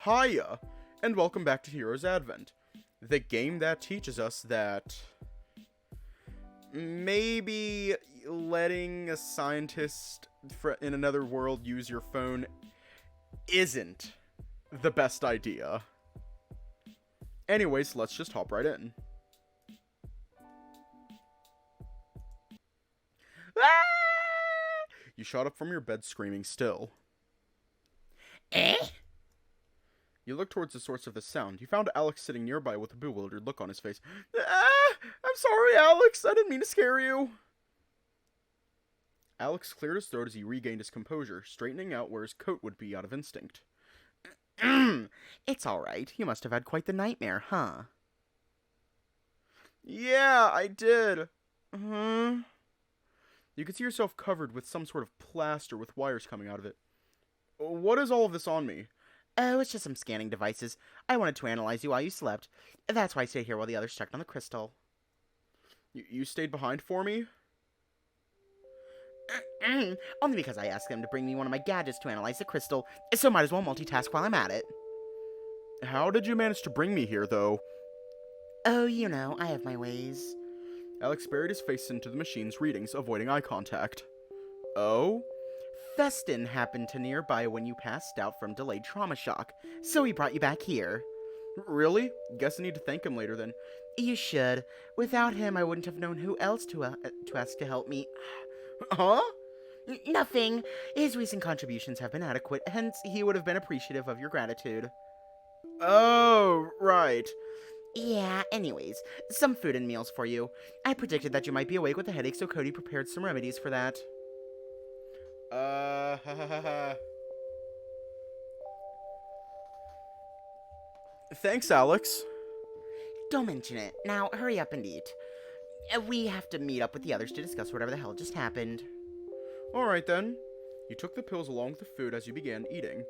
Hiya, and welcome back to Heroes Advent, the game that teaches us that maybe letting a scientist in another world use your phone isn't the best idea. Anyways, let's just hop right in. You shot up from your bed screaming still. Eh? You look towards the source of the sound. You found Alex sitting nearby with a bewildered look on his face. I'm sorry, Alex. I didn't mean to scare you. Alex cleared his throat as he regained his composure, straightening out where his coat would be out of instinct. It's alright. You must have had quite the nightmare, huh? Yeah, I did. You could see yourself covered with some sort of plaster with wires coming out of it. What is all of this on me? Oh, it's just some scanning devices. I wanted to analyze you while you slept. That's why I stayed here while the others checked on the crystal. You stayed behind for me? Only because I asked them to bring me one of my gadgets to analyze the crystal, so might as well multitask while I'm at it. How did you manage to bring me here, though? Oh, you know, I have my ways. Alex buried his face into the machine's readings, avoiding eye contact. Oh? Festin happened to nearby when you passed out from delayed trauma shock, so he brought you back here. Really? Guess I need to thank him later then. You should. Without him, I wouldn't have known who else to ask to help me. Huh? Nothing. His recent contributions have been adequate, hence he would have been appreciative of your gratitude. Oh, right. Yeah, anyways, some food and meals for you. I predicted that you might be awake with a headache, so Kody prepared some remedies for that. Ha ha ha. Thanks, Alex. Don't mention it. Now, hurry up and eat. We have to meet up with the others to discuss whatever the hell just happened. Alright then. You took the pills along with the food as you began eating.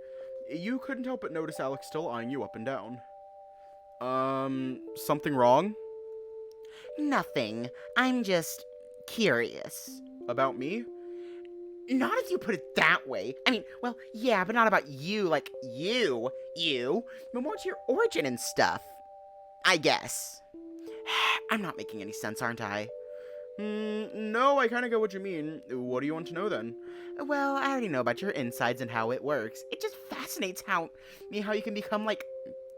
You couldn't help but notice Alex still eyeing you up and down. Something wrong? Nothing. I'm just curious. About me? Not if you put it that way. I mean, well, yeah, but not about you, like you, but more to your origin and stuff. I guess. I'm not making any sense, aren't I? No, I kind of get what you mean. What do you want to know then? Well, I already know about your insides and how it works. It just fascinates how you can become like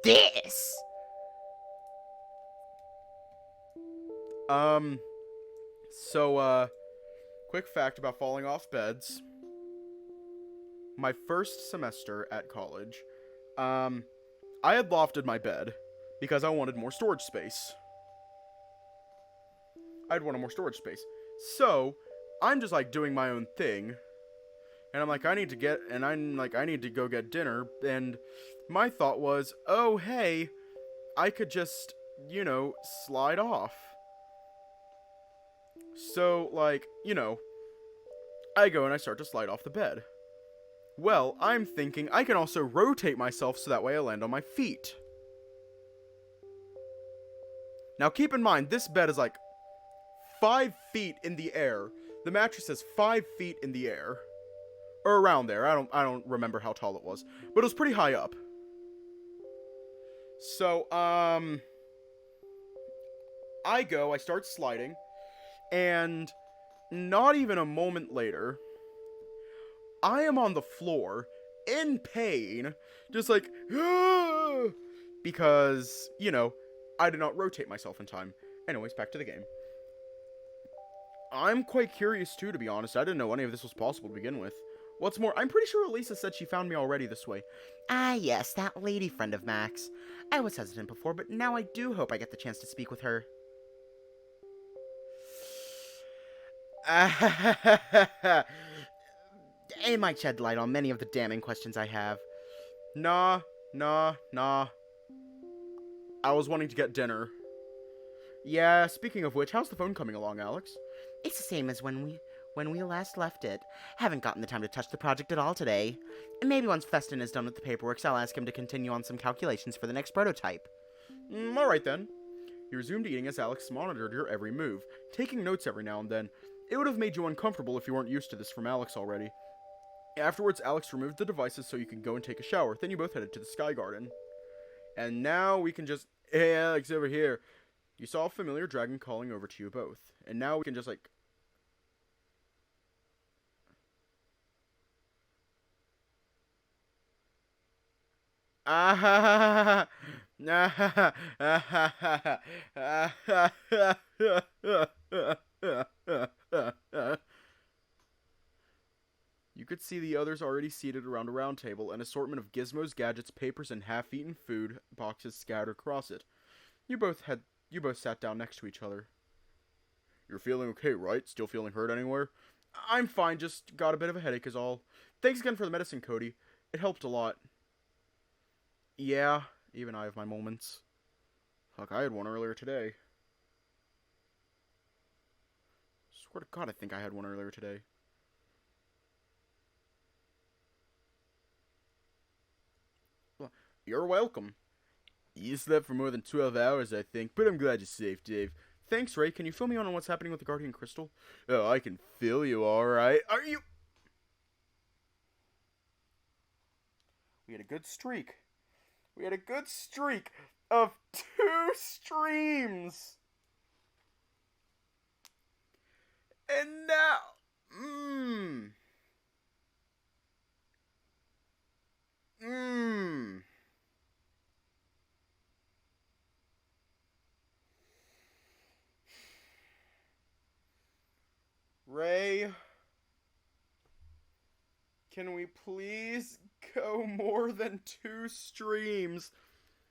this. Quick fact about falling off beds. My first semester at college, I had lofted my bed because I wanted more storage space. I'd wanted more storage space. So, I'm just like doing my own thing. And I'm like, I need to go get dinner. And my thought was, oh, hey, I could just, slide off. So, I go and I start to slide off the bed. Well, I'm thinking I can also rotate myself so that way I land on my feet. Now, keep in mind, this bed is like 5 feet in the air. The mattress is 5 feet in the air. Or around there. I don't remember how tall it was. But it was pretty high up. So, I start sliding. And not even a moment later, I am on the floor, in pain, just like, because, I did not rotate myself in time. Anyways, back to the game. I'm quite curious too, to be honest. I didn't know any of this was possible to begin with. What's more, I'm pretty sure Elisa said she found me already this way. Ah, yes, that lady friend of Max. I was hesitant before, but now I do hope I get the chance to speak with her. It might shed light on many of the damning questions I have. Nah. I was wanting to get dinner. Yeah, speaking of which, how's the phone coming along, Alex? It's the same as when we last left it. Haven't gotten the time to touch the project at all today. Maybe once Festin is done with the paperwork, I'll ask him to continue on some calculations for the next prototype. Alright then. You resumed eating as Alex monitored your every move, taking notes every now and then. It would have made you uncomfortable if you weren't used to this from Alex already. Afterwards, Alex removed the devices so you could go and take a shower. Then you both headed to the Sky Garden. And now we can just... Hey, Alex, over here. You saw a familiar dragon calling over to you both. And now we can just, like... Ah, You could see the others already seated around a round table, an assortment of gizmos, gadgets, papers, and half-eaten food boxes scattered across it. You both sat down next to each other. You're feeling okay, right? Still feeling hurt anywhere? I'm fine, just got a bit of a headache is all. Thanks again for the medicine, Kody. It helped a lot. Yeah, even I have my moments. Fuck, I had one earlier today. Swear to God, I think I had one earlier today. You're welcome. You slept for more than 12 hours, I think, but I'm glad you're safe, Dave. Thanks, Ray. Can you fill me in on what's happening with the Guardian Crystal? Oh, I can fill you, alright. Are you... We had a good streak. We had a good streak of 2 streams. And now... Ray, can we please go more than 2 streams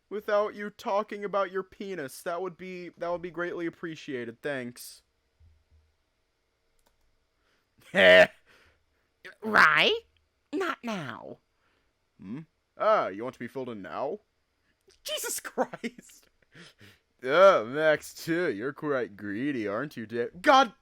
without you talking about your penis? That would be greatly appreciated. Thanks. Right? Not now. You want to be filled in now? Jesus Christ. Oh, Max too. You're quite greedy, aren't you, Dave? God.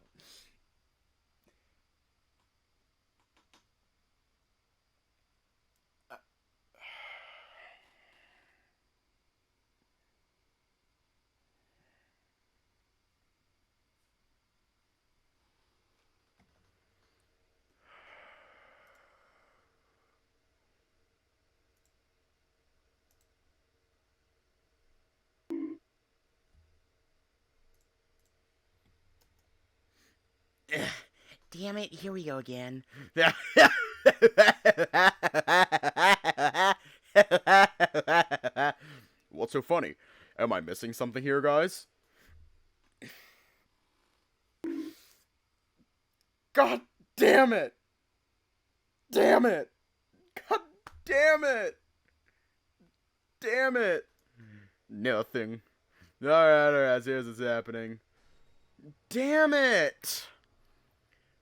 Damn it, here we go again. What's so funny? Am I missing something here, guys? God damn it! Damn it! God damn it! Damn it! Nothing. Alright, here's what's happening. Damn it!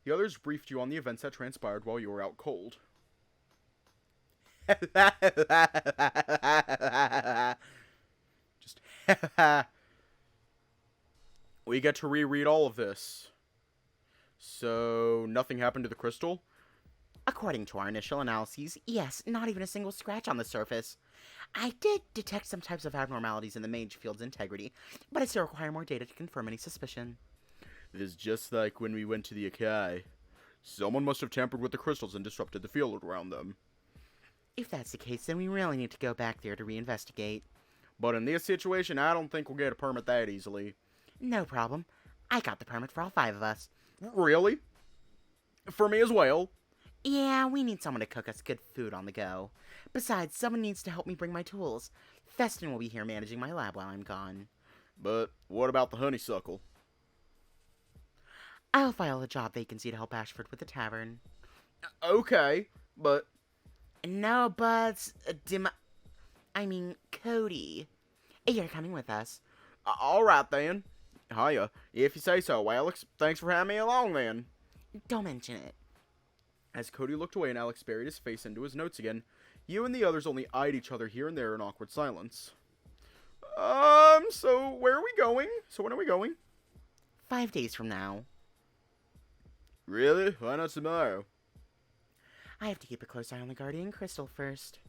The others briefed you on the events that transpired while you were out cold. Just we get to reread all of this. So, nothing happened to the crystal? According to our initial analyses, yes, not even a single scratch on the surface. I did detect some types of abnormalities in the mage field's integrity, but I still require more data to confirm any suspicion. It is just like when we went to the Akai. Someone must have tampered with the crystals and disrupted the field around them. If that's the case, then we really need to go back there to reinvestigate. But in this situation, I don't think we'll get a permit that easily. No problem. I got the permit for all 5 of us. Really? For me as well? Yeah, we need someone to cook us good food on the go. Besides, someone needs to help me bring my tools. Festin will be here managing my lab while I'm gone. But what about the honeysuckle? I'll file a job vacancy to help Ashford with the tavern. Okay, but... No buts, Kody. You're coming with us. Alright then. Hiya. If you say so, Alex. Thanks for having me along then. Don't mention it. As Kody looked away and Alex buried his face into his notes again, you and the others only eyed each other here and there in awkward silence. So where are we going? So when are we going? 5 days from now. Really? Why not tomorrow? I have to keep a close eye on the Guardian Crystal first.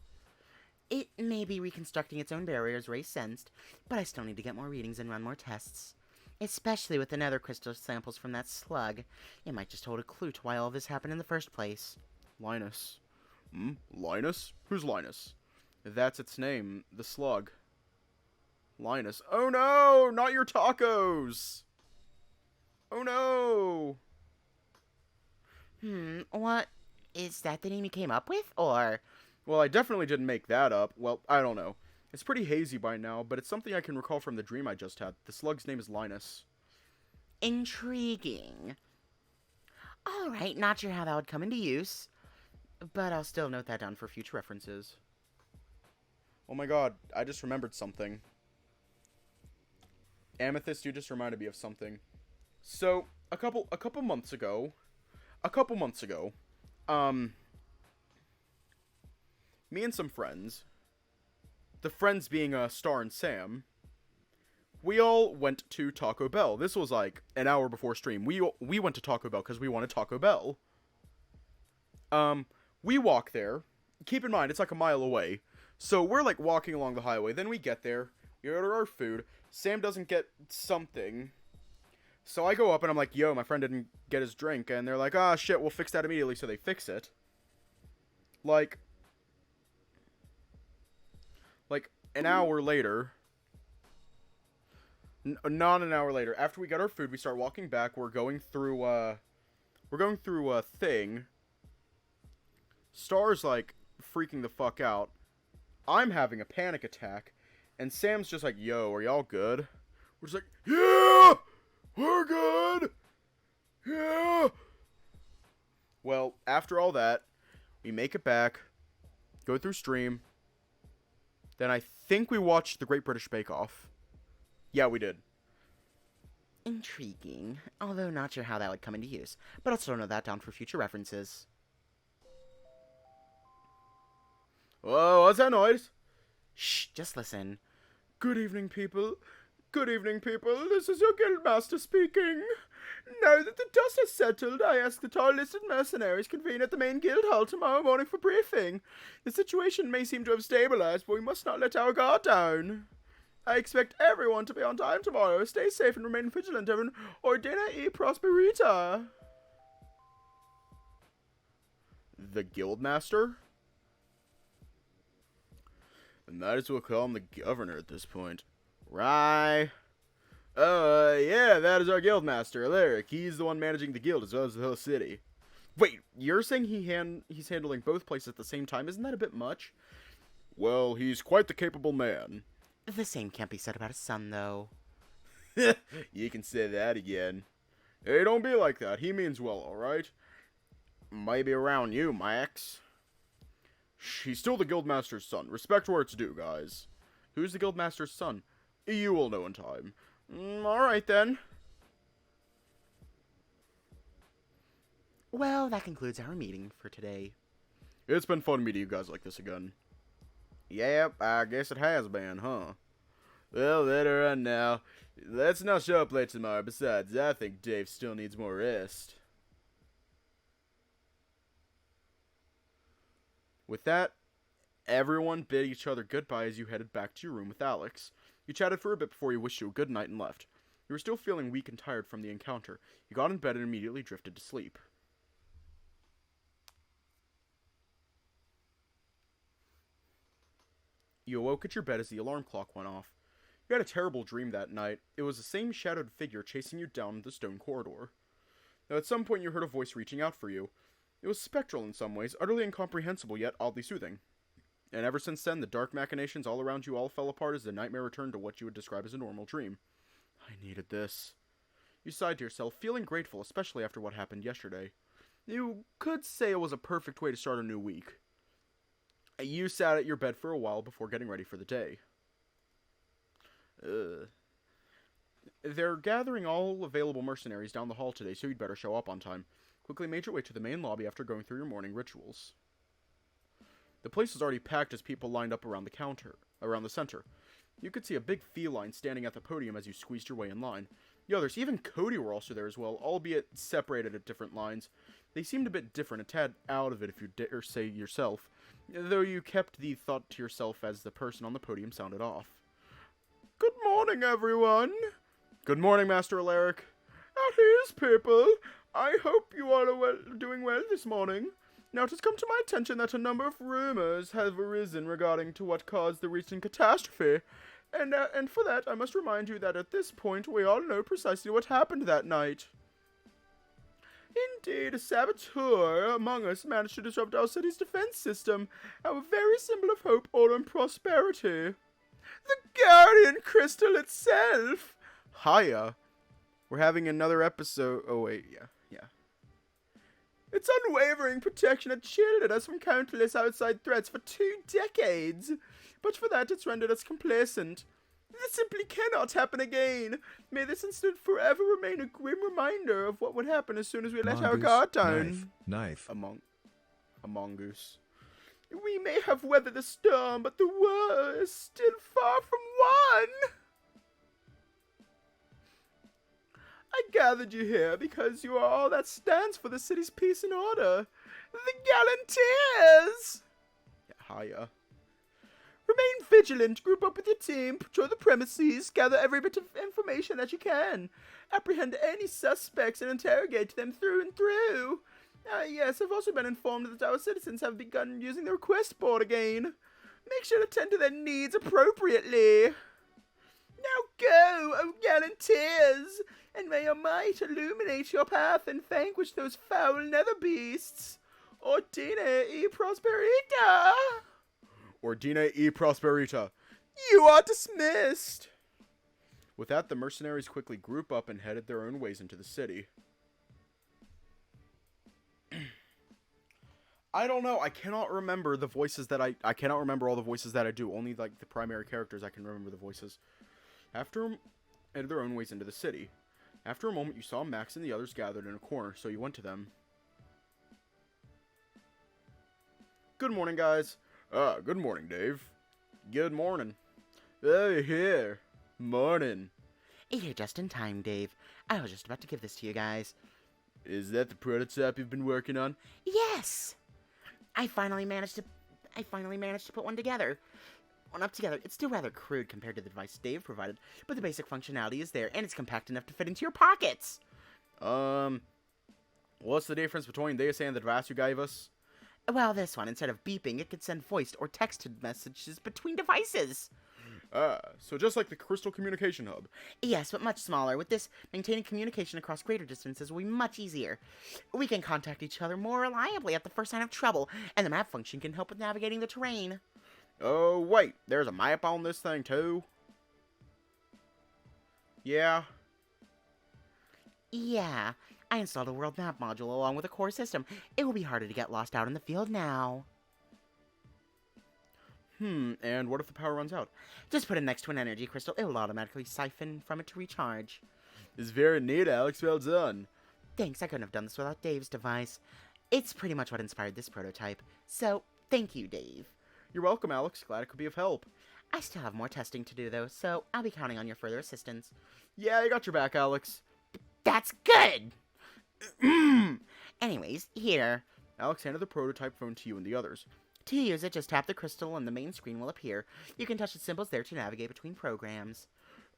It may be reconstructing its own barriers Ray sensed, but I still need to get more readings and run more tests. Especially with the nether crystal samples from that slug. It might just hold a clue to why all this happened in the first place. Linus. Linus? Who's Linus? That's its name. The slug. Linus. Oh no! Not your tacos! Oh no! What? Is that the name you came up with, or? Well, I definitely didn't make that up. Well, I don't know. It's pretty hazy by now, but it's something I can recall from the dream I just had. The slug's name is Linus. Intriguing. Alright, not sure how that would come into use, but I'll still note that down for future references. Oh my god, I just remembered something. Amethyst, you just reminded me of something. So, a couple months ago, me and some friends, the friends being Star and Sam, we all went to Taco Bell. This was like an hour before stream. We went to Taco Bell because we wanted Taco Bell. We walk there. Keep in mind, it's like a mile away. So we're like walking along the highway. Then we get there. We order our food. Sam doesn't get something. So I go up and I'm like, yo, my friend didn't get his drink. And they're like, ah, shit, we'll fix that immediately. So they fix it. Like an hour later. Not an hour later. After we got our food, we start walking back. We're going through a thing. Star's like freaking the fuck out. I'm having a panic attack. And Sam's just like, yo, are y'all good? We're just like, yeah! We're good! Yeah! Well, after all that, we make it back, go through stream. Then I think we watched The Great British Bake Off. Yeah, we did. Intriguing, although not sure how that would come into use, but I'll still note that down for future references. Whoa, what's that noise? Shh, just listen. Good evening, people. Good evening, people. This is your guildmaster speaking. Now that the dust has settled, I ask that all listed mercenaries convene at the main guild hall tomorrow morning for briefing. The situation may seem to have stabilized, but we must not let our guard down. I expect everyone to be on time tomorrow. Stay safe and remain vigilant, everyone. Ordina e prosperita. The guildmaster? And might as well call him the governor at this point. Right. Yeah, that is our guildmaster, Alaric. He's the one managing the guild as well as the whole city. Wait, you're saying he's handling both places at the same time? Isn't that a bit much? Well, he's quite the capable man. The same can't be said about his son, though. You can say that again. Hey, don't be like that. He means well, alright? Maybe around you, Max. He's still the guildmaster's son. Respect where it's due, guys. Who's the guildmaster's son? You will know in time. Alright then. Well, that concludes our meeting for today. It's been fun meeting you guys like this again. Yep, I guess it has been, huh? Well, let her run now. Let's not show up late tomorrow. Besides, I think Dave still needs more rest. With that, everyone bid each other goodbye as you headed back to your room with Alex. You chatted for a bit before he wished you a good night and left. You were still feeling weak and tired from the encounter. You got in bed and immediately drifted to sleep. You awoke at your bed as the alarm clock went off. You had a terrible dream that night. It was the same shadowed figure chasing you down the stone corridor. Now, at some point you heard a voice reaching out for you. It was spectral in some ways, utterly incomprehensible yet oddly soothing. And ever since then, the dark machinations all around you all fell apart as the nightmare returned to what you would describe as a normal dream. I needed this. You sighed to yourself, feeling grateful, especially after what happened yesterday. You could say it was a perfect way to start a new week. You sat at your bed for a while before getting ready for the day. They're gathering all available mercenaries down the hall today, so you'd better show up on time. Quickly made your way to the main lobby after going through your morning rituals. The place was already packed as people lined up around the center. You could see a big feline standing at the podium as you squeezed your way in line. The others, even Kody, were also there as well, albeit separated at different lines. They seemed a bit different, a tad out of it if you dare say yourself, though you kept the thought to yourself as the person on the podium sounded off. Good morning, everyone. Good morning, Master Alaric. At ease, people. I hope you all are doing well this morning. Now it has come to my attention that a number of rumors have arisen regarding to what caused the recent catastrophe. And for that, I must remind you that at this point, we all know precisely what happened that night. Indeed, a saboteur among us managed to disrupt our city's defense system, our very symbol of hope, order, and prosperity. The Guardian Crystal itself! Hiya. We're having another episode. Oh, wait, yeah. Its unwavering protection had shielded us from countless outside threats for 2 decades. But for that, it's rendered us complacent. This simply cannot happen again. May this incident forever remain a grim reminder of what would happen as soon as we let our guard down. Knife. A mongoose. We may have weathered the storm, but the war is still far from won. I gathered you here because you are all that stands for the city's peace and order. The Gallanteers! Hiya. Remain vigilant, group up with your team, patrol the premises, gather every bit of information that you can. Apprehend any suspects and interrogate them through and through. Yes, I've also been informed that our citizens have begun using the request board again. Make sure to tend to their needs appropriately. Now go, O Gallanteers, and may your might illuminate your path and vanquish those foul nether beasts. Ordine e Prosperita! Ordine e Prosperita. You are dismissed! With that, the mercenaries quickly group up and headed their own ways into the city. I don't know, I cannot remember the voices that I cannot remember all the voices that I do. Only, like, the primary characters I can remember the voices. After headed their own ways into the city. After a moment, you saw Max and the others gathered in a corner, so you went to them. Good morning, guys. Good morning, Dave. Good morning. Hey, here. Morning. You're just in time, Dave. I was just about to give this to you guys. Is that the prototype you've been working on? Yes! I finally managed to put one together. It's still rather crude compared to the device Dave provided, but the basic functionality is there, and it's compact enough to fit into your pockets. What's the difference between this and the device you gave us? Well, this one, instead of beeping, it could send voiced or texted messages between devices. So just like the Crystal Communication Hub. Yes, but much smaller. With this, maintaining communication across greater distances will be much easier. We can contact each other more reliably at the first sign of trouble, and the map function can help with navigating the terrain. Oh, wait, there's a map on this thing, too? Yeah. Yeah, I installed a world map module along with a core system. It will be harder to get lost out in the field now. And what if the power runs out? Just put it next to an energy crystal. It will automatically siphon from it to recharge. It's very neat, Alex. Well done. Thanks, I couldn't have done this without Dave's device. It's pretty much what inspired this prototype. So, thank you, Dave. You're welcome, Alex. Glad it could be of help. I still have more testing to do, though, so I'll be counting on your further assistance. Yeah, I got your back, Alex. That's good! Anyways, here. Alex handed the prototype phone to you and the others. To use it, just tap the crystal and the main screen will appear. You can touch the symbols there to navigate between programs.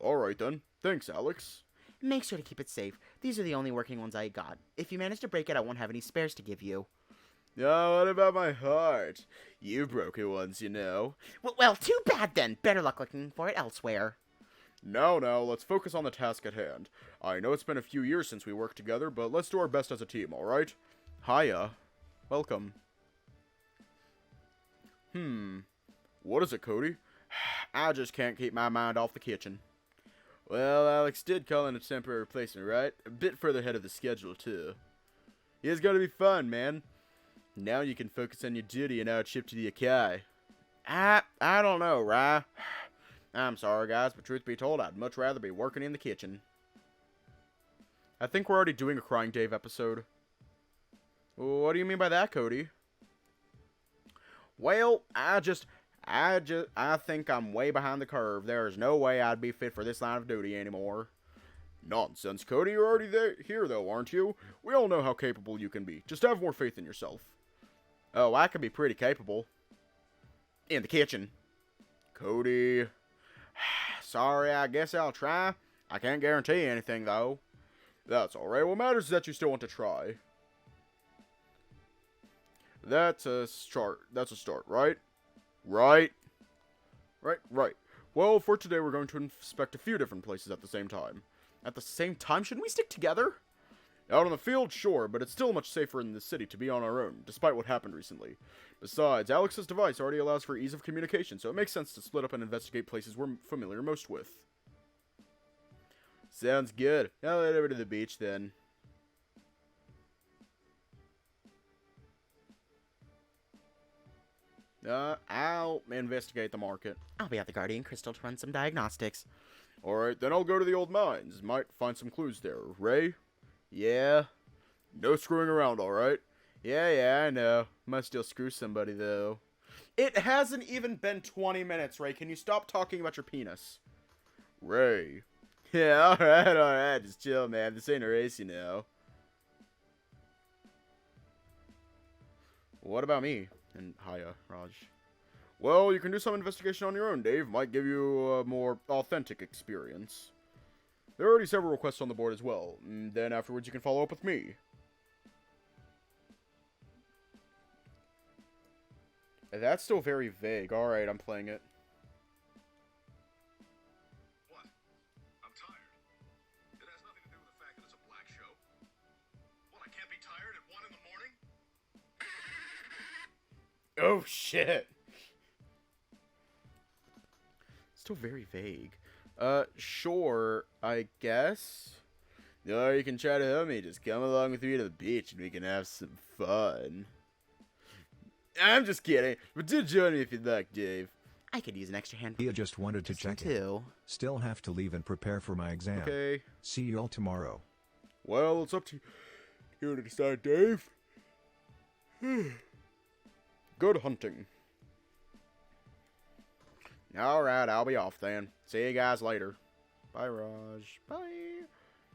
Alright then. Thanks, Alex. Make sure to keep it safe. These are the only working ones I got. If you manage to break it, I won't have any spares to give you. What about my heart? You broke it once, you know. Well, too bad then. Better luck looking for it elsewhere. Now, let's focus on the task at hand. I know it's been a few years since we worked together, but let's do our best as a team, alright? Hiya. Welcome. What is it, Kody? I just can't keep my mind off the kitchen. Well, Alex did call in a temporary replacement, right? A bit further ahead of the schedule, too. It's gonna be fun, man. Now you can focus on your duty and outship to the Akai. I don't know, Rye. I'm sorry, guys, but truth be told, I'd much rather be working in the kitchen. I think we're already doing a Crying Dave episode. What do you mean by that, Kody? Well, I think I'm way behind the curve. There is no way I'd be fit for this line of duty anymore. Nonsense, Kody. You're already here, though, aren't you? We all know how capable you can be. Just have more faith in yourself. Oh, I can be pretty capable. In the kitchen. Kody. Sorry, I guess I'll try. I can't guarantee anything, though. That's alright. What matters is that you still want to try. That's a start. That's a start, right? Right? Right. Well, for today, we're going to inspect a few different places at the same time. At the same time? Shouldn't we stick together? Out on the field, sure, but it's still much safer in the city to be on our own, despite what happened recently. Besides, Alex's device already allows for ease of communication, so it makes sense to split up and investigate places we're familiar most with. Sounds good. I'll head over to the beach then. I'll investigate the market. I'll be at the Guardian Crystal to run some diagnostics. Alright, then I'll go to the old mines. Might find some clues there. Ray? Yeah? No screwing around, alright? Yeah, I know. Must still screw somebody, though. It hasn't even been 20 minutes, Ray. Can you stop talking about your penis? Ray. Yeah, alright. Just chill, man. This ain't a race, you know. What about me? And hiya, Raj. Well, you can do some investigation on your own, Dave. Might give you a more authentic experience. There are already several requests on the board as well. And then afterwards you can follow up with me. That's still very vague. Alright, I'm playing it. What? I'm tired. It has nothing to do with the fact that it's a black show. What, I can't be tired at 1 in the morning? Oh, shit. Still very vague. Sure, I guess. No, you can try to help me. Just come along with me to the beach and we can have some fun. I'm just kidding, but do join me if you'd like, Dave. I could use an extra hand. I just wanted to check it. Too. Still have to leave and prepare for my exam. Okay. See you all tomorrow. Well, it's up to you to decide, Dave. Good hunting. Alright, I'll be off then. See you guys later. Bye, Raj. Bye.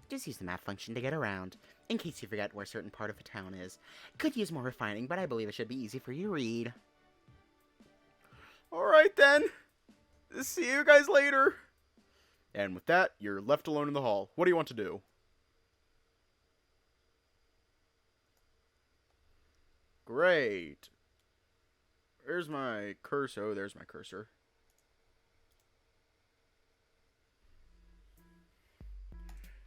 Just use the map function to get around, in case you forget where a certain part of a town is. Could use more refining, but I believe it should be easy for you to read. Alright then. See you guys later. And with that, you're left alone in the hall. What do you want to do? Great. Where's my cursor? Oh, there's my cursor.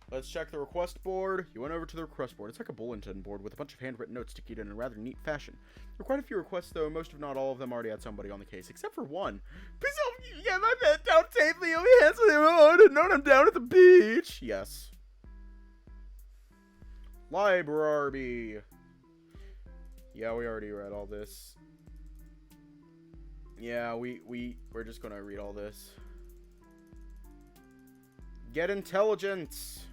Let's check the request board. You went over to the request board. It's like a bulletin board with a bunch of handwritten notes sticked in a rather neat fashion. There are quite a few requests, though. Most, if not all of them, already had somebody on the case, except for one. Please help me get my pet down safely. You'll be handsomely rewarded. Know I'm down at the beach. Yes. Library. Yeah, we already read all this. Yeah, we're just gonna read all this. Get intelligence.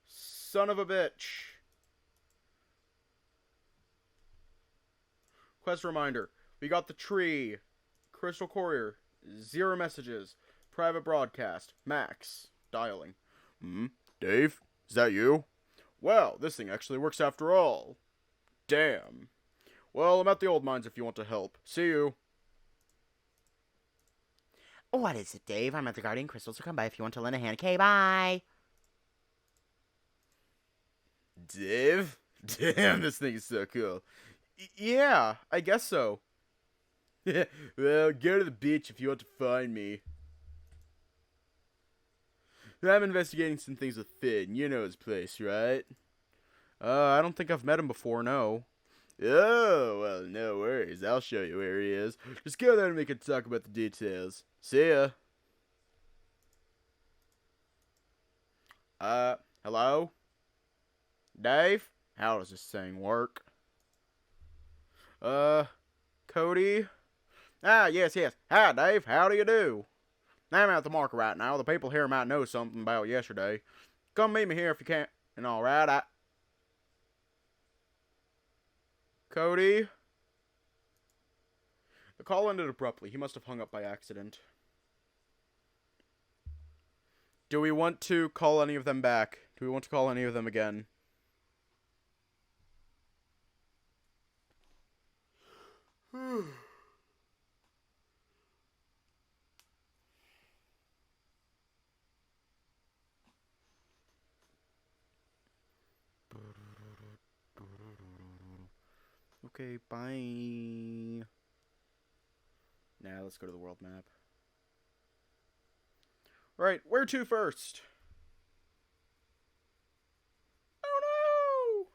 Son of a bitch. Quest reminder. We got the tree. Crystal Courier. 0 messages. Private broadcast. Max. Dialing. Dave? Is that you? Well, this thing actually works after all. Damn. Well, I'm at the old mines if you want to help. See you. What is it, Dave? I'm at the Guardian Crystal, so come by if you want to lend a hand. Okay, bye. Dave? Damn, this thing is so cool. Yeah, I guess so. Well, go to the beach if you want to find me. I'm investigating some things with Finn. You know his place, right? I don't think I've met him before, no. Oh, well, no worries. I'll show you where he is. Just go there and we can talk about the details. See ya. Hello? Dave? How does this thing work? Kody? Ah, yes. Hi, Dave. How do you do? I'm at the market right now. The people here might know something about yesterday. Come meet me here if you can. And alright, Kody? The call ended abruptly. He must have hung up by accident. Do we want to call any of them back? Do we want to call any of them again? Okay, bye. Nah, let's go to the world map. Right, where to first? Oh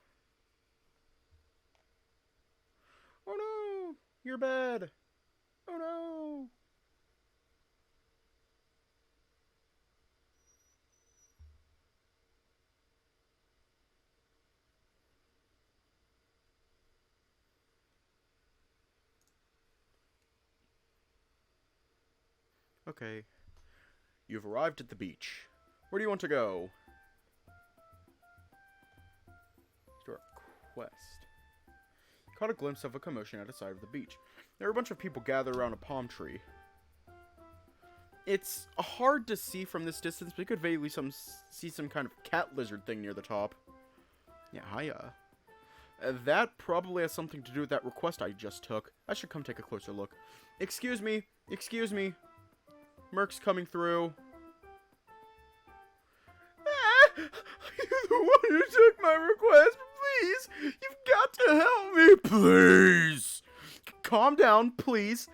no! Oh no! You're bad! Oh no! Okay. You've arrived at the beach. Where do you want to go? To our quest. Caught a glimpse of a commotion at the side of the beach. There were a bunch of people gathered around a palm tree. It's hard to see from this distance, but you could vaguely see some kind of cat lizard thing near the top. Yeah, hiya. That probably has something to do with that request I just took. I should come take a closer look. Excuse me. Excuse me. Merc's coming through. Ah! You're the one who took my request. Please. You've got to help me. Please. Calm down, please.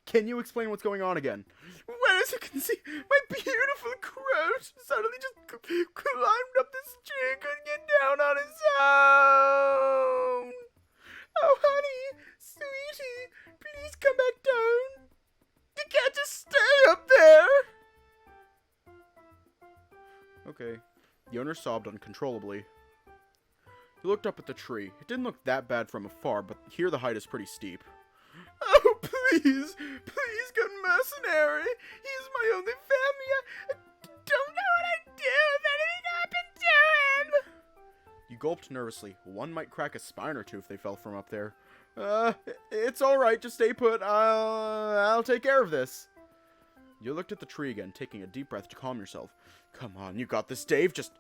Can you explain what's going on again? Well, as you can see, my beautiful crow suddenly just climbed up this tree and couldn't get down on his own. Oh, honey, sweetie, please come back down. You can't just stay up there. Okay. The owner sobbed uncontrollably. He looked up at the tree. It didn't look that bad from afar, but here the height is pretty steep. Oh, please, please, good mercenary. He's my only family. I don't know what I'd do if anything happened to him. You gulped nervously. One might crack a spine or two if they fell from up there. It's all right. Just stay put. I'll take care of this. You looked at the tree again, taking a deep breath to calm yourself. Come on, you got this, Dave. Just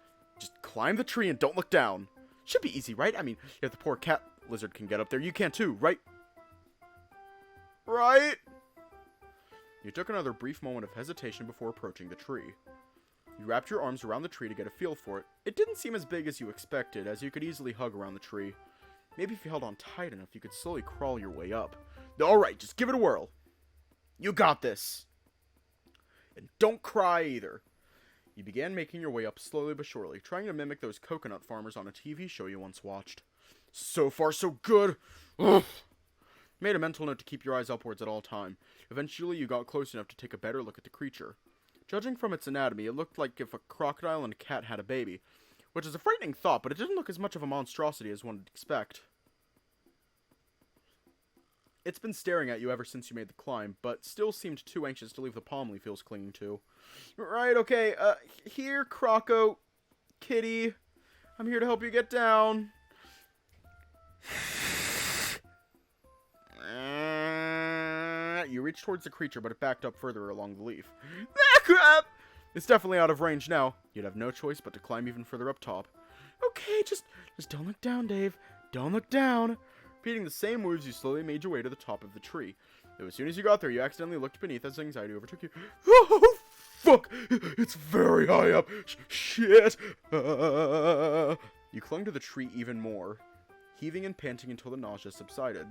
climb the tree and don't look down. Should be easy, right? I mean, if the poor cat lizard can get up there, you can too, right? Right? You took another brief moment of hesitation before approaching the tree. You wrapped your arms around the tree to get a feel for it. It didn't seem as big as you expected, as you could easily hug around the tree. Maybe if you held on tight enough, you could slowly crawl your way up. Alright, just give it a whirl. You got this. And don't cry either. You began making your way up slowly but surely, trying to mimic those coconut farmers on a TV show you once watched. So far, so good. Ugh. Made a mental note to keep your eyes upwards at all time. Eventually, you got close enough to take a better look at the creature. Judging from its anatomy, it looked like if a crocodile and a cat had a baby, which is a frightening thought, but it didn't look as much of a monstrosity as one would expect. It's been staring at you ever since you made the climb, but still seemed too anxious to leave the palm leaf it was clinging to. Right, okay, here, Croco, Kitty, I'm here to help you get down. You reached towards the creature, but it backed up further along the leaf. Ah, crap! It's definitely out of range now. You'd have no choice but to climb even further up top. Okay, just don't look down, Dave. Don't look down. Repeating the same moves, you slowly made your way to the top of the tree. Though as soon as you got there, you accidentally looked beneath as anxiety overtook you. Oh, fuck! It's very high up. Shit! You clung to the tree even more, heaving and panting until the nausea subsided.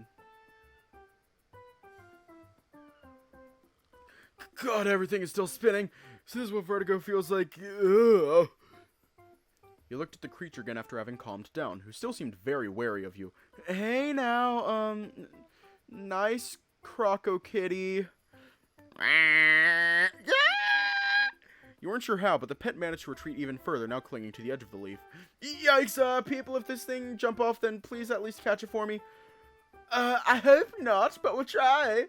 God, everything is still spinning. This is what vertigo feels like. Ugh. You looked at the creature again after having calmed down, who still seemed very wary of you. Hey now, nice Croco Kitty. You weren't sure how, but the pet managed to retreat even further, now clinging to the edge of the leaf. Yikes, people, if this thing jump off, then please at least catch it for me. I hope not, but we'll try.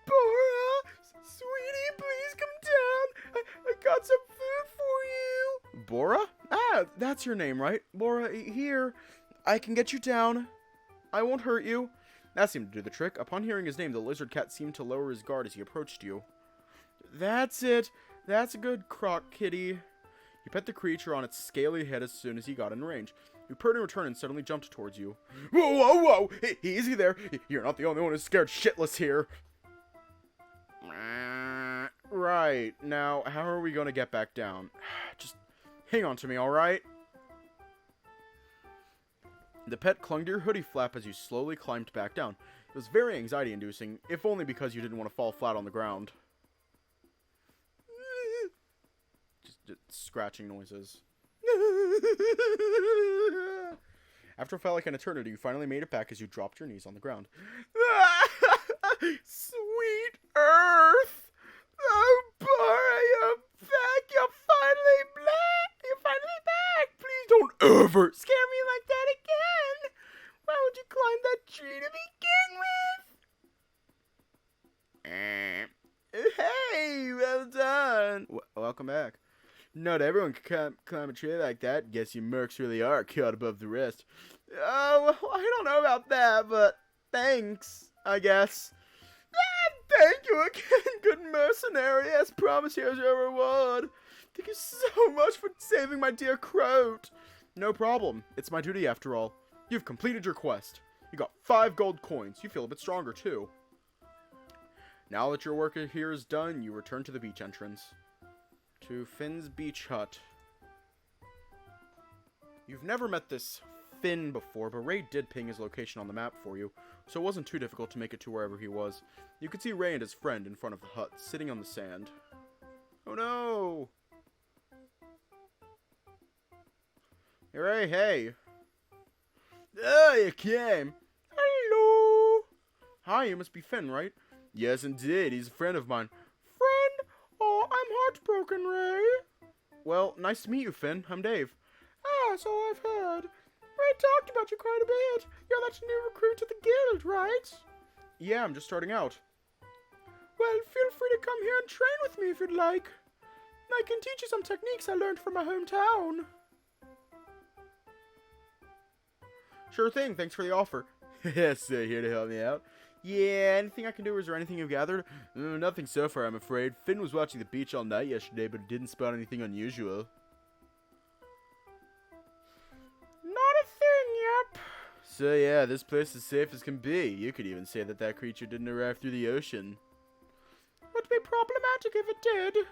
Bora! Sweetie, please come down! I got some food for you! Bora? Ah, that's your name, right? Bora, here. I can get you down. I won't hurt you. That seemed to do the trick. Upon hearing his name, the lizard cat seemed to lower his guard as he approached you. That's it. That's a good croc, kitty. He pet the creature on its scaly head as soon as he got in range. He purred in return and suddenly jumped towards you. Whoa, whoa, whoa! Easy there. You're not the only one who's scared shitless here. Right, now, how are we going to get back down? Just hang on to me, alright? The pet clung to your hoodie flap as you slowly climbed back down. It was very anxiety-inducing, if only because you didn't want to fall flat on the ground. Just scratching noises. After what felt like an eternity, you finally made it back as you dropped your knees on the ground. Sweet Earth! Oh boy, you're back! You're finally back! Please don't ever scare me like that again! Why would you climb that tree to begin with? Hey, well done! Welcome back. Not everyone can climb a tree like that. Guess you mercs really are cut above the rest. Oh, well, I don't know about that, but thanks, I guess. Thank you again, good mercenary. As promised, here's your reward. Thank you so much for saving my dear Croat. No problem. It's my duty after all. You've completed your quest. You got 5 gold coins. You feel a bit stronger, too. Now that your work here is done, you return to the beach entrance. To Finn's beach hut. You've never met this Finn before, but Ray did ping his location on the map for you, so it wasn't too difficult to make it to wherever he was. You could see Ray and his friend in front of the hut, sitting on the sand. Oh no! Hey Ray, hey! Oh, you came! Hello! Hi, you must be Finn, right? Yes, indeed, he's a friend of mine. Friend? Oh, I'm heartbroken, Ray. Well, nice to meet you, Finn. I'm Dave. Ah, so I've heard. Ray talked about you quite a bit. You're that new recruit to the guild, right? Yeah, I'm just starting out. Well, feel free to come here and train with me if you'd like. I can teach you some techniques I learned from my hometown. Sure thing, thanks for the offer. Yes, here to help me out. Yeah, anything I can do? Is there anything you've gathered? Nothing so far, I'm afraid. Finn was watching the beach all night yesterday, but didn't spot anything unusual. Not a thing, yep. So yeah, this place is safe as can be. You could even say that creature didn't arrive through the ocean. Would be problematic if it did.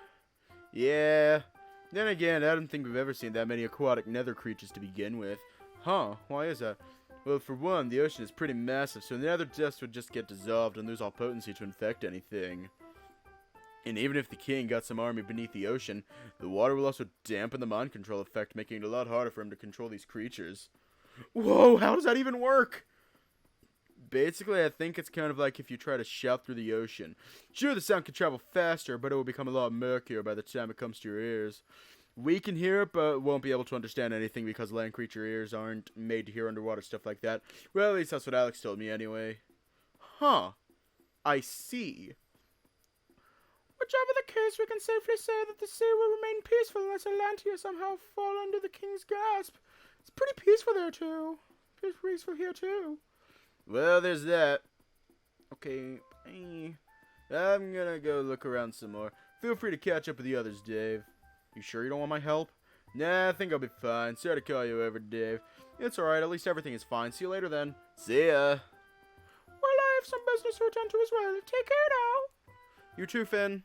Yeah. Then again, I don't think we've ever seen that many aquatic nether creatures to begin with. Huh, why is that? Well, for one, the ocean is pretty massive, so the nether dust would just get dissolved and lose all potency to infect anything. And even if the king got some army beneath the ocean, the water will also dampen the mind control effect, making it a lot harder for him to control these creatures. Whoa, how does that even work? Basically, I think it's kind of like if you try to shout through the ocean. Sure, the sound can travel faster, but it will become a lot murkier by the time it comes to your ears. We can hear it, but won't be able to understand anything because land creature ears aren't made to hear underwater stuff like that. Well, at least that's what Alex told me anyway. Huh. I see. Whichever the case, we can safely say that the sea will remain peaceful unless Atlantia somehow fall under the king's grasp. It's pretty peaceful there, too. Pretty peaceful here, too. Well, there's that. Okay, I'm gonna go look around some more. Feel free to catch up with the others, Dave. You sure you don't want my help? Nah, I think I'll be fine. Sorry to call you over, Dave. It's alright, at least everything is fine. See you later then. See ya. Well, I have some business to attend to as well. Take care now. You too, Finn.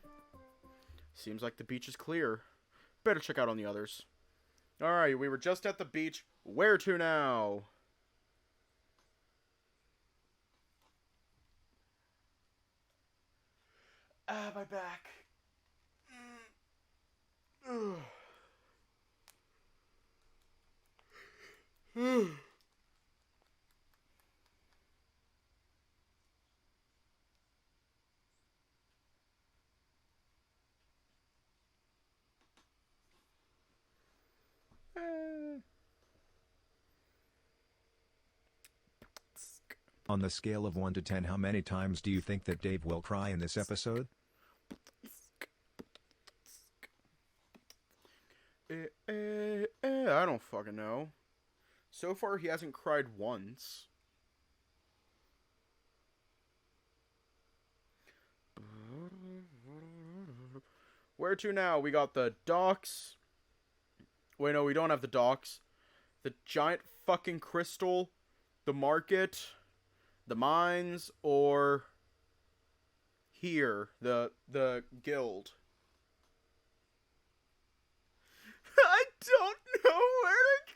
Seems like the beach is clear. Better check out on the others. Alright, we were just at the beach. Where to now? Ah, my back. On the scale of 1 to 10, how many times do you think that Dave will cry in this episode? I don't fucking know. So far, he hasn't cried once. Where to now? We got the docks. Wait, no, we don't have the docks. The giant fucking crystal. The market. The mines. Or here. The guild. I don't know where to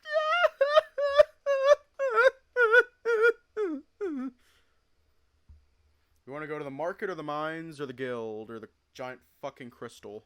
You want to go to the market or the mines or the guild or the giant fucking crystal?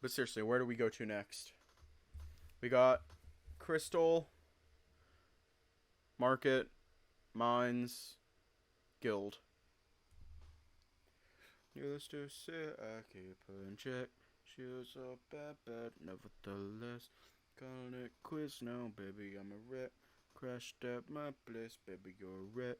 But seriously, where do we go to next? We got crystal, market, mines, guild. Used to say I keep her in check. She was a bad, nevertheless. Calling it quits now, baby, I'm a wreck. Crashed at my place, baby, you're a wreck.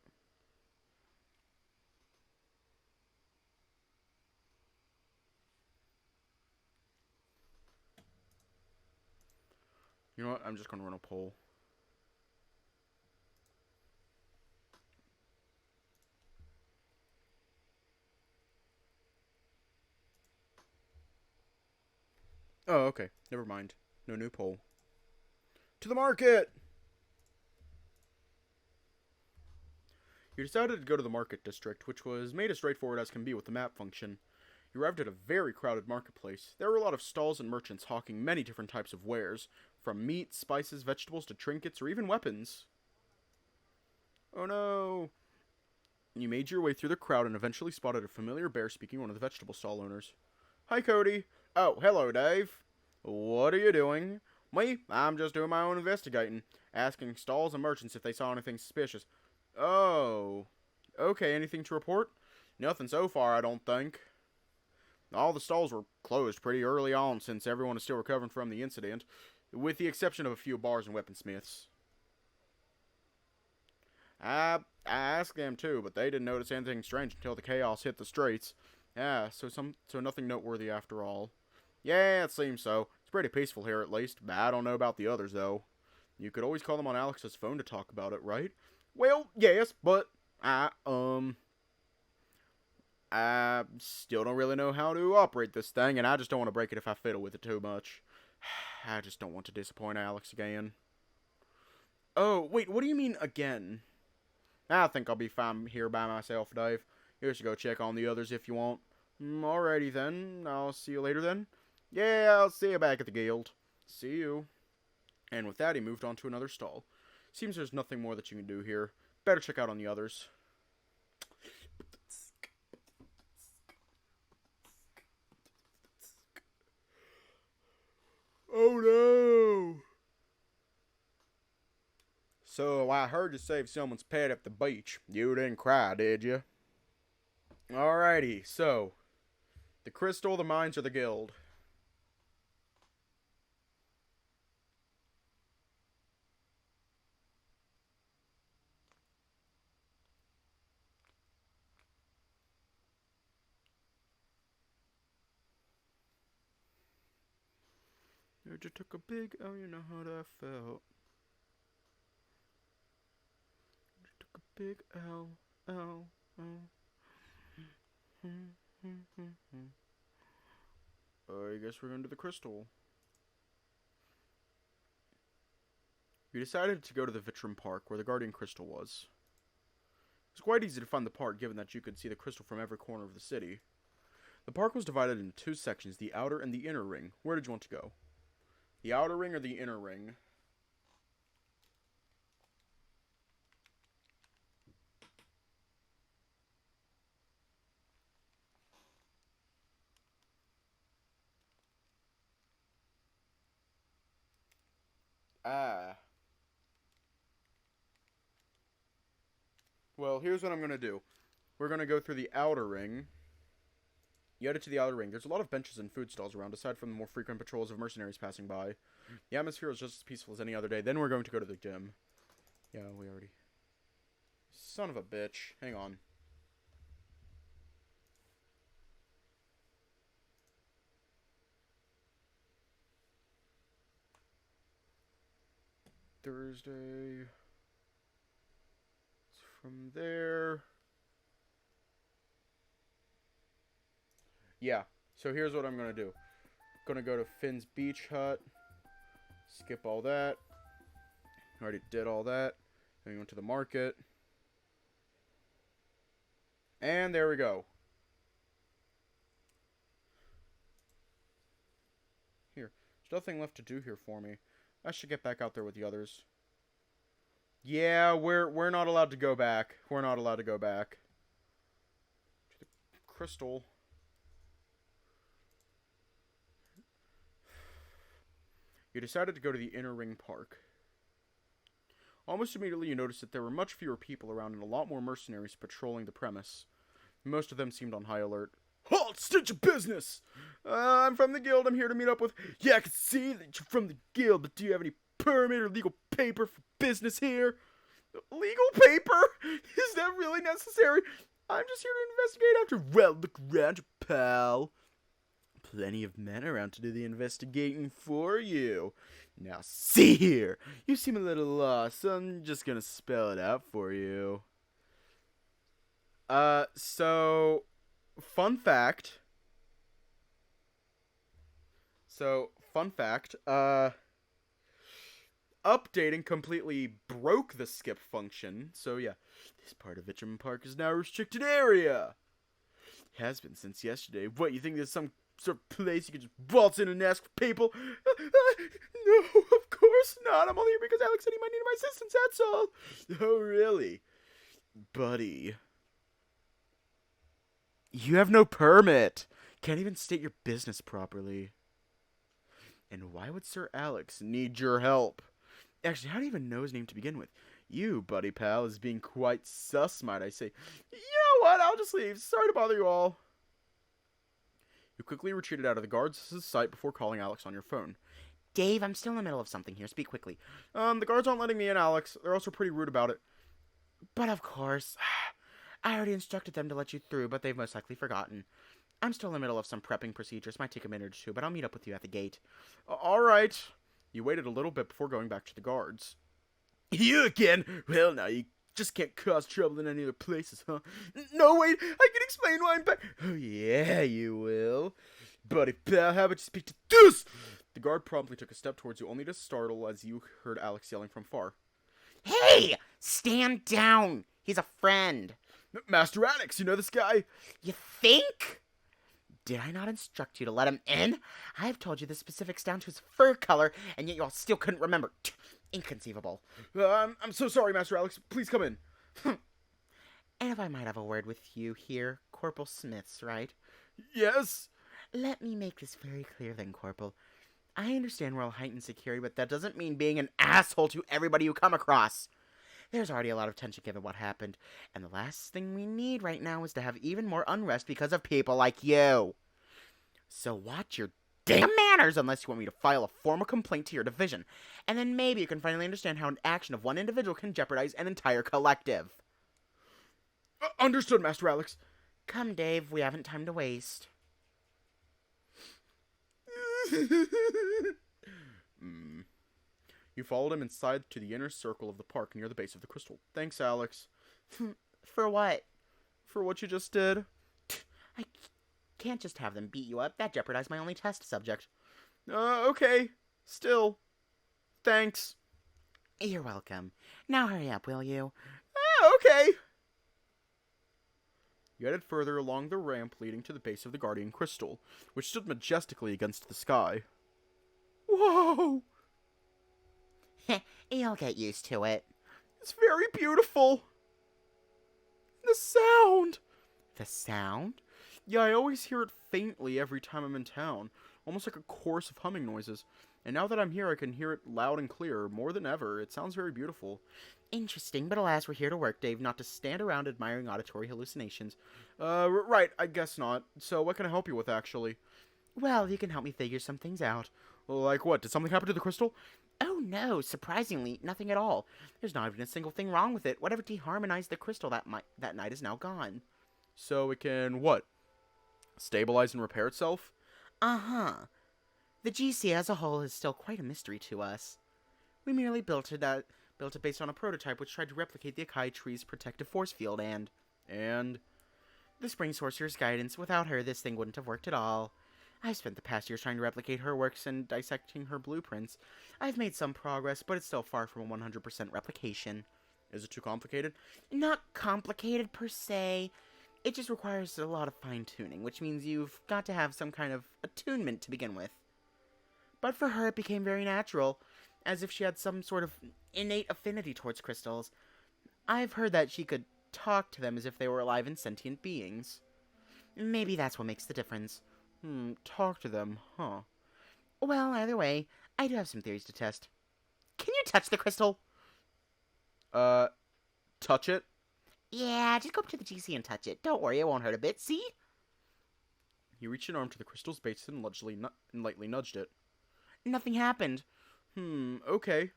You know what? I'm just gonna run a poll. Oh, okay. Never mind. No new poll. To the market! You decided to go to the market district, which was made as straightforward as can be with the map function. You arrived at a very crowded marketplace. There were a lot of stalls and merchants hawking many different types of wares, from meat, spices, vegetables, to trinkets, or even weapons. Oh no! You made your way through the crowd and eventually spotted a familiar bear speaking to one of the vegetable stall owners. Hi, Kody. Oh, hello, Dave. What are you doing? Me? I'm just doing my own investigating, asking stalls and merchants if they saw anything suspicious. Oh. Okay, anything to report? Nothing so far, I don't think. All the stalls were closed pretty early on since everyone is still recovering from the incident, with the exception of a few bars and weaponsmiths. I asked them too, but they didn't notice anything strange until the chaos hit the streets. Yeah, so nothing noteworthy after all. Yeah, it seems so. It's pretty peaceful here at least. I don't know about the others though. You could always call them on Alex's phone to talk about it, right? Well, yes, but I still don't really know how to operate this thing, and I just don't want to break it if I fiddle with it too much. I just don't want to disappoint Alex again. Oh, wait, what do you mean again? I think I'll be fine here by myself, Dave. You should go check on the others if you want. Alrighty then. I'll see you later then. Yeah, I'll see you back at the guild. See you. And with that, he moved on to another stall. Seems there's nothing more that you can do here. Better check out on the others. Oh no! So I heard you saved someone's pet at the beach. You didn't cry, did you? Alrighty, so the crystal, the mines, or the guild? You just took a big L, you know how that felt. You took a big L, L, L. I guess we're going to the crystal. You decided to go to the Vitrum Park, where the Guardian Crystal was. It was quite easy to find the park, given that you could see the crystal from every corner of the city. The park was divided into two sections, the outer and the inner ring. Where did you want to go? The outer ring or the inner ring? Ah. Well, here's what I'm going to do. We're going to go through the outer ring. You headed to the outer ring. There's a lot of benches and food stalls around, aside from the more frequent patrols of mercenaries passing by. The atmosphere is just as peaceful as any other day. Then we're going to go to the gym. Yeah, we already... Son of a bitch. Hang on. Thursday. It's from there. Yeah. So here's what I'm gonna do. Gonna go to Finn's Beach Hut. Skip all that. Already did all that. Then we went to the market. And there we go. Here. There's nothing left to do here for me. I should get back out there with the others. Yeah, we're not allowed to go back. We're not allowed to go back. To the crystal. You decided to go to the inner ring park. Almost immediately you noticed that there were much fewer people around and a lot more mercenaries patrolling the premise. Most of them seemed on high alert. Halt! State your business! I'm from the guild. I'm here to meet up with... Yeah, I can see that you're from the guild, but do you have any permit or legal paper for business here? Legal paper? Is that really necessary? I'm just here to investigate after... Well, look around you, pal. Plenty of men around to do the investigating for you. Now, see here. You seem a little lost, so I'm just gonna spell it out for you. So, fun fact. Updating completely broke the skip function. So, yeah, this part of Vitcham Park is now a restricted area. Has been since yesterday. What, you think there's some sort of place you can just waltz in and ask for people? No, of course not. I'm only here because Alex said he might need my assistance, that's all. Oh, really? Buddy. You have no permit. Can't even state your business properly. And why would Sir Alex need your help? Actually, how do you even know his name to begin with? You, buddy pal, is being quite sus, might I say. You know what? I'll just leave. Sorry to bother you all. You quickly retreated out of the guards' sight before calling Alex on your phone. Dave, I'm still in the middle of something here. Speak quickly. The guards aren't letting me in, Alex. They're also pretty rude about it. But of course. I already instructed them to let you through, but they've most likely forgotten. I'm still in the middle of some prepping procedures. Might take a minute or two, but I'll meet up with you at the gate. All right. You waited a little bit before going back to the guards. You again? Well, now you just can't cause trouble in any other places, huh? No, wait. I can explain why I'm back. Oh, yeah, you will. Buddy pal, how about you speak to this? The guard promptly took a step towards you, only to startle as you heard Alex yelling from far. Hey! Stand down! He's a friend. Master Alex, you know this guy? You think? Did I not instruct you to let him in? I've told you the specifics down to his fur color, and yet you all still couldn't remember. Inconceivable. I'm so sorry, Master Alex. Please come in. And if I might have a word with you here, Corporal Smiths, right? Yes? Let me make this very clear then, Corporal. I understand we're all heightened security, but that doesn't mean being an asshole to everybody you come across. There's already a lot of tension given what happened, and the last thing we need right now is to have even more unrest because of people like you. So watch your damn manners unless you want me to file a formal complaint to your division, and then maybe you can finally understand how an action of one individual can jeopardize an entire collective. Understood, Master Alex. Come, Dave, we haven't time to waste. You followed him inside to the inner circle of the park near the base of the crystal. Thanks, Alex. For what? For what you just did. I can't just have them beat you up. That jeopardized my only test subject. Okay. Still. Thanks. You're welcome. Now hurry up, will you? Okay. You headed further along the ramp leading to the base of the Guardian Crystal, which stood majestically against the sky. Whoa! You'll get used to it. It's very beautiful. The sound. The sound? Yeah, I always hear it faintly every time I'm in town, almost like a chorus of humming noises. And now that I'm here, I can hear it loud and clear, more than ever. It sounds very beautiful. Interesting, but alas, we're here to work, Dave, not to stand around admiring auditory hallucinations. Right, I guess not. So what can I help you with, actually? Well, you can help me figure some things out. Like what? Did something happen to the crystal? Oh no, surprisingly, nothing at all. There's not even a single thing wrong with it. Whatever deharmonized the crystal that night is now gone. So it can, what? Stabilize and repair itself? Uh-huh. The GC as a whole is still quite a mystery to us. We merely built it based on a prototype which tried to replicate the Acai tree's protective force field and... The Spring Sorcerer's guidance. Without her, this thing wouldn't have worked at all. I've spent the past years trying to replicate her works and dissecting her blueprints. I've made some progress, but it's still far from a 100% replication. Is it too complicated? Not complicated per se. It just requires a lot of fine-tuning, which means you've got to have some kind of attunement to begin with. But for her, it became very natural, as if she had some sort of innate affinity towards crystals. I've heard that she could talk to them as if they were alive and sentient beings. Maybe that's what makes the difference. Talk to them, huh? Well, either way, I do have some theories to test. Can you touch the crystal? Touch it? Yeah, just go up to the GC and touch it. Don't worry, it won't hurt a bit, see? You reached an arm to the crystal's base and lightly nudged it. Nothing happened. Okay.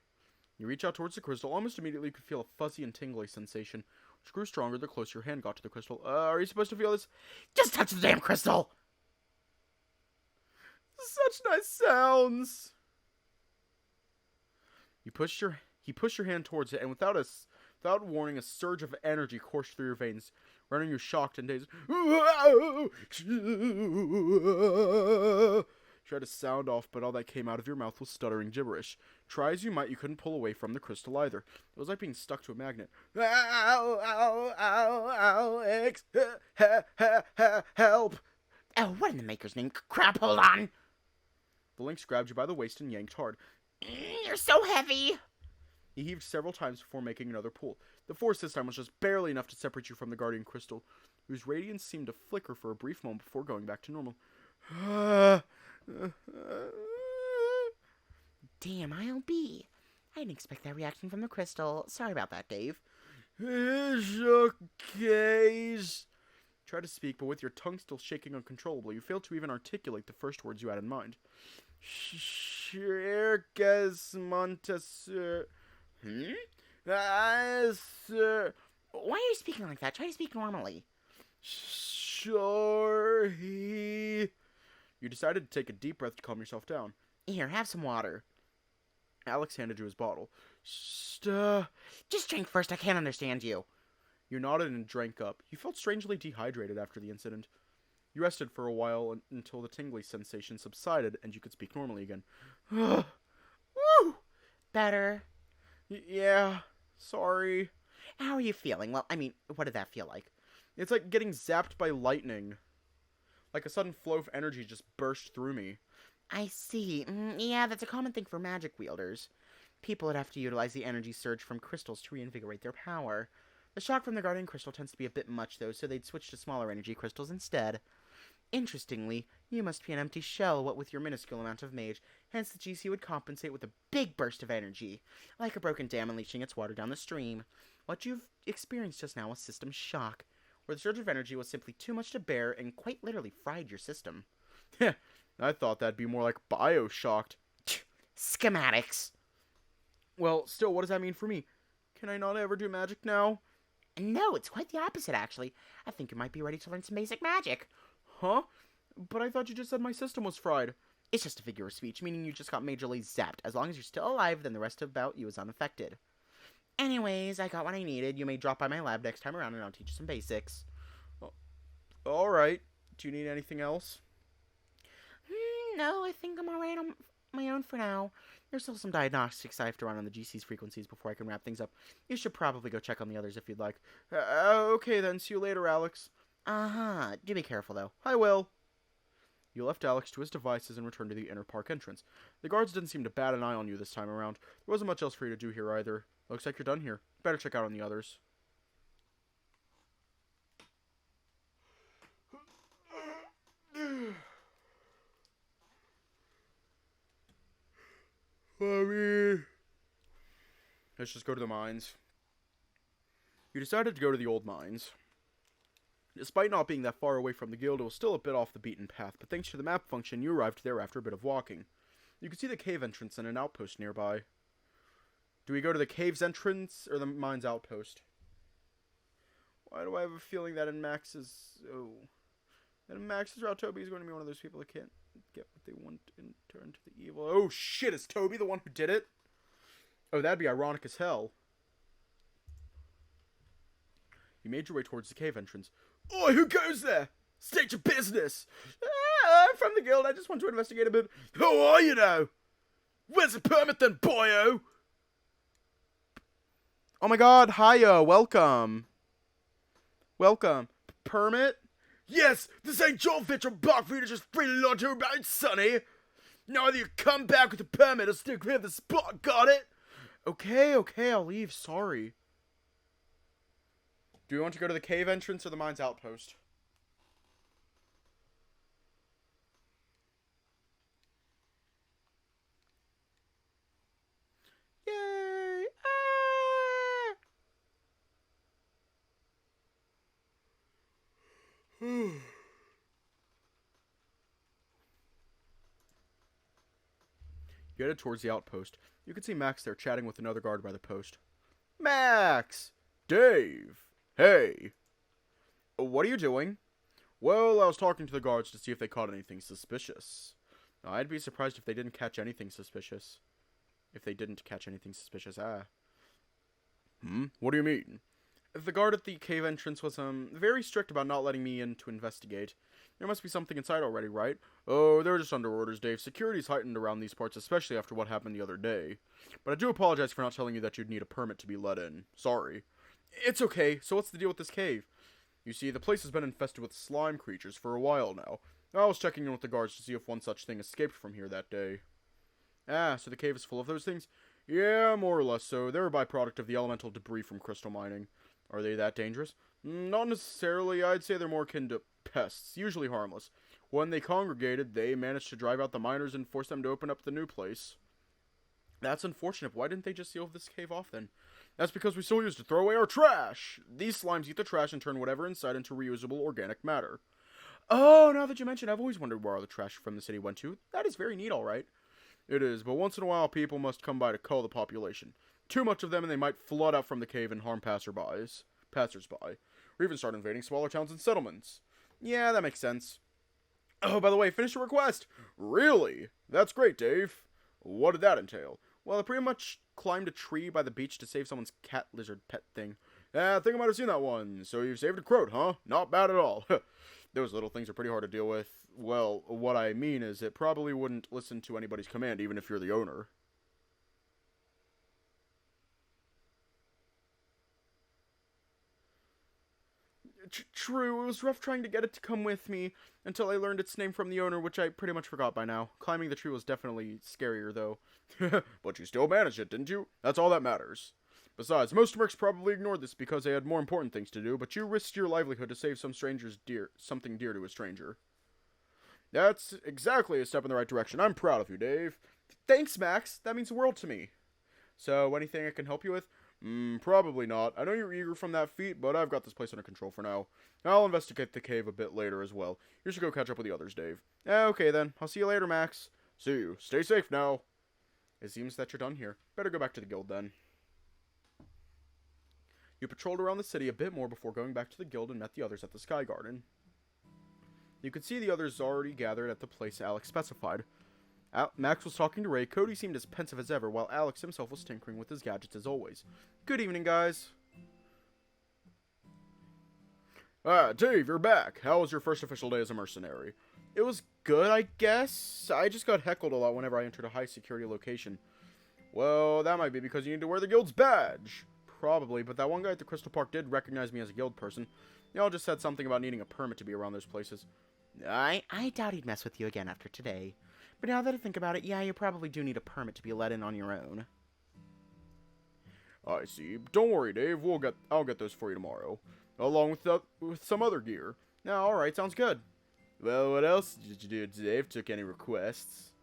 You reach out towards the crystal. Almost immediately you could feel a fuzzy and tingly sensation, which grew stronger the closer your hand got to the crystal. Are you supposed to feel this? Just touch the damn crystal! Such nice sounds! He pushed your hand towards it, and without warning, a surge of energy coursed through your veins, rendering you shocked and dazed. Tried to sound off, but all that came out of your mouth was stuttering gibberish. Try as you might, you couldn't pull away from the crystal either. It was like being stuck to a magnet. Ow, ow, ow, ow, help! Oh, what in the maker's name? Crap, hold on! The lynx grabbed you by the waist and yanked hard. You're so heavy! He heaved several times before making another pull. The force this time was just barely enough to separate you from the guardian crystal, whose radiance seemed to flicker for a brief moment before going back to normal. Damn, ILB. I didn't expect that reaction from the crystal. Sorry about that, Dave. Try to speak, but with your tongue still shaking uncontrollably, you failed to even articulate the first words you had in mind. Shirkas Montessur. Sir. Why are you speaking like that? Try to speak normally. Sure. You decided to take a deep breath to calm yourself down. Here, have some water. Alex handed you his bottle. Just drink first, I can't understand you. You nodded and drank up. You felt strangely dehydrated after the incident. You rested for a while until the tingly sensation subsided and you could speak normally again. Woo! Better. Yeah, sorry. How are you feeling? Well, I mean, what did that feel like? It's like getting zapped by lightning. Like a sudden flow of energy just burst through me. I see. Yeah, that's a common thing for magic wielders. People would have to utilize the energy surge from crystals to reinvigorate their power. The shock from the guardian crystal tends to be a bit much, though, so they'd switch to smaller energy crystals instead. Interestingly, you must be an empty shell, what with your minuscule amount of mage, hence the GC would compensate with a big burst of energy, like a broken dam unleashing its water down the stream. What you've experienced just now was system shock, where the surge of energy was simply too much to bear and quite literally fried your system. Heh, I thought that'd be more like Bioshocked. Schematics. Well, still, what does that mean for me? Can I not ever do magic now? No, it's quite the opposite, actually. I think you might be ready to learn some basic magic. Huh? But I thought you just said my system was fried. It's just a figure of speech, meaning you just got majorly zapped. As long as you're still alive, then the rest about you is unaffected. Anyways, I got what I needed. You may drop by my lab next time around and I'll teach you some basics. Alright. Do you need anything else? No, I think I'm alright on my own for now. There's still some diagnostics I have to run on the GC's frequencies before I can wrap things up. You should probably go check on the others if you'd like. Okay then, see you later, Alex. Uh-huh. Do be careful, though. I will. You left Alex to his devices and returned to the inner park entrance. The guards didn't seem to bat an eye on you this time around. There wasn't much else for you to do here either. Looks like you're done here. Better check out on the others. Let's just go to the mines. You decided to go to the old mines. Despite not being that far away from the guild, it was still a bit off the beaten path, but thanks to the map function, you arrived there after a bit of walking. You could see the cave entrance and an outpost nearby. Do we go to the cave's entrance or the mine's outpost? Why do I have a feeling that in Max's... that in Max's route, Toby is going to be one of those people that can't get what they want and turn to the evil. Oh shit, is Toby the one who did it? Oh, that'd be ironic as hell. You made your way towards the cave entrance. Oi, who goes there? State your business! I'm from the guild, I just want to investigate a bit. Who are you now? Where's the permit then, boyo? Oh my god, hiya, welcome. Welcome. Permit? Yes, this ain't your bitch or bark for you to just freely launch her about, sonny. Now either you come back with a permit or stick here at the spot, got it? Okay, I'll leave, sorry. Do we want to go to the cave entrance or the mine's outpost? Yay! Ah! You headed towards the outpost. You could see Max there chatting with another guard by the post. Max! Dave! Hey! What are you doing? Well, I was talking to the guards to see if they caught anything suspicious. I'd be surprised if they didn't catch anything suspicious. What do you mean? The guard at the cave entrance was, very strict about not letting me in to investigate. There must be something inside already, right? Oh, they're just under orders, Dave. Security's heightened around these parts, especially after what happened the other day. But I do apologize for not telling you that you'd need a permit to be let in. Sorry. It's okay. So what's the deal with this cave? You see, the place has been infested with slime creatures for a while now. I was checking in with the guards to see if one such thing escaped from here that day. Ah, so the cave is full of those things? Yeah, more or less so. They're a byproduct of the elemental debris from crystal mining. Are they that dangerous? Not necessarily. I'd say they're more akin to pests, usually harmless. When they congregated, they managed to drive out the miners and force them to open up the new place. That's unfortunate. Why didn't they just seal this cave off then? That's because we still used to throw away our trash. These slimes eat the trash and turn whatever inside into reusable organic matter. Oh, now that you mention, I've always wondered where all the trash from the city went to. That is very neat, alright. It is, but once in a while people must come by to cull the population. Too much of them and they might flood out from the cave and harm passersby, or even start invading smaller towns and settlements. Yeah, that makes sense. Oh, by the way, finish your request. Really? That's great, Dave. What did that entail? Well, I pretty much climbed a tree by the beach to save someone's cat lizard pet thing. I think I might have seen that one. So you've saved a croat, huh? Not bad at all. Those little things are pretty hard to deal with. Well, what I mean is it probably wouldn't listen to anybody's command, even if you're the owner. True, it was rough trying to get it to come with me, until I learned its name from the owner, which I pretty much forgot by now. Climbing the tree was definitely scarier, though. But you still managed it, didn't you? That's all that matters. Besides, most mercs probably ignored this because they had more important things to do, but you risked your livelihood to save something dear to a stranger. That's exactly a step in the right direction. I'm proud of you, Dave. Thanks, Max. That means the world to me. So, anything I can help you with? Probably not. I know you're eager from that feat, but I've got this place under control for now. I'll investigate the cave a bit later as well. You should go catch up with the others, Dave. Okay then. I'll see you later, Max. See you. Stay safe now. It seems that you're done here. Better go back to the guild then. You patrolled around the city a bit more before going back to the guild and met the others at the Sky Garden. You could see the others already gathered at the place Alex specified. Max was talking to Ray. Kody seemed as pensive as ever, while Alex himself was tinkering with his gadgets as always. Good evening, guys. Dave, you're back. How was your first official day as a mercenary? It was good, I guess. I just got heckled a lot whenever I entered a high-security location. Well, that might be because you need to wear the guild's badge. Probably, but that one guy at the Crystal Park did recognize me as a guild person. They all just said something about needing a permit to be around those places. I doubt he'd mess with you again after today. But now that I think about it, yeah, you probably do need a permit to be let in on your own. I see. Don't worry, Dave. I'll get those for you tomorrow, along with some other gear. Now, all right, sounds good. Well, what else did you do, Dave? Took any requests?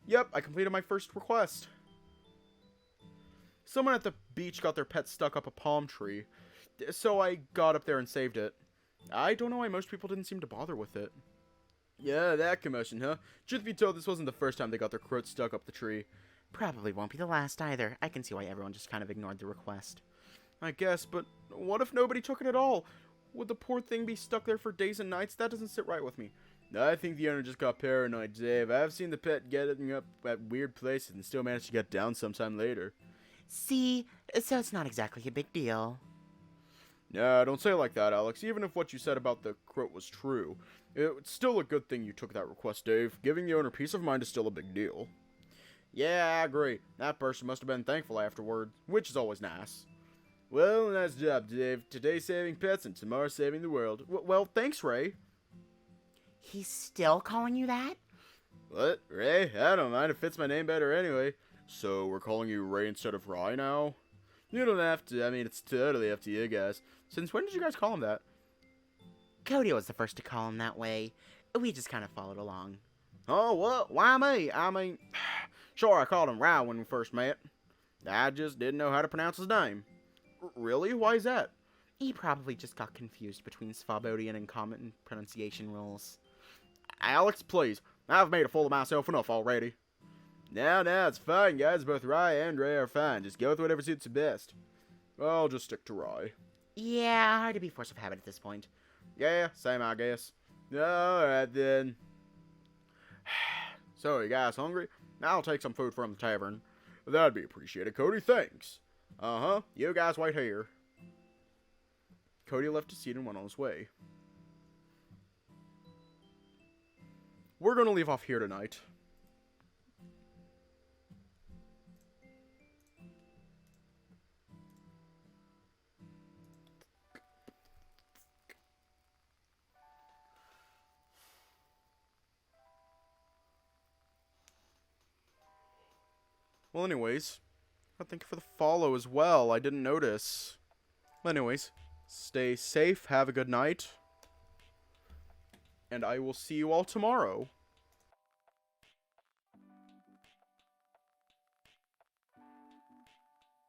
Yep, I completed my first request. Someone at the beach got their pet stuck up a palm tree, so I got up there and saved it. I don't know why most people didn't seem to bother with it. Yeah, that commotion, huh? Truth be told, this wasn't the first time they got their croat stuck up the tree. Probably won't be the last either. I can see why everyone just kind of ignored the request. I guess, but what if nobody took it at all? Would the poor thing be stuck there for days and nights? That doesn't sit right with me. I think the owner just got paranoid, Dave. I've seen the pet getting up at weird places and still managed to get down sometime later. See? So it's not exactly a big deal. Yeah, don't say it like that, Alex. Even if what you said about the quote was true, it's still a good thing you took that request, Dave. Giving the owner peace of mind is still a big deal. Yeah, I agree. That person must have been thankful afterward, which is always nice. Well, nice job, Dave. Today saving pets and tomorrow saving the world. Well, thanks, Ray. He's still calling you that? What? Ray? I don't mind. It fits my name better anyway. So, we're calling you Ray instead of Rye now? You don't have to. I mean, it's totally up to you guys. Since when did you guys call him that? Kody was the first to call him that way. We just kind of followed along. Oh, what? Why me? I mean, sure, I called him Rye when we first met. I just didn't know how to pronounce his name. Really? Why is that? He probably just got confused between Svobodian and common pronunciation rules. Alex, please. I've made a fool of myself enough already. Now, it's fine, guys. Both Rye and Ray are fine. Just go with whatever suits you best. I'll just stick to Rye. Yeah, hard to be force of habit at this point. Yeah, same, I guess. Alright, then. So, you guys hungry? I'll take some food from the tavern. That'd be appreciated, Kody. Thanks. Uh-huh. You guys wait here. Kody left his seat and went on his way. We're gonna leave off here tonight. Well, anyways, thank you for the follow as well. I didn't notice. Anyways, stay safe, have a good night, and I will see you all tomorrow.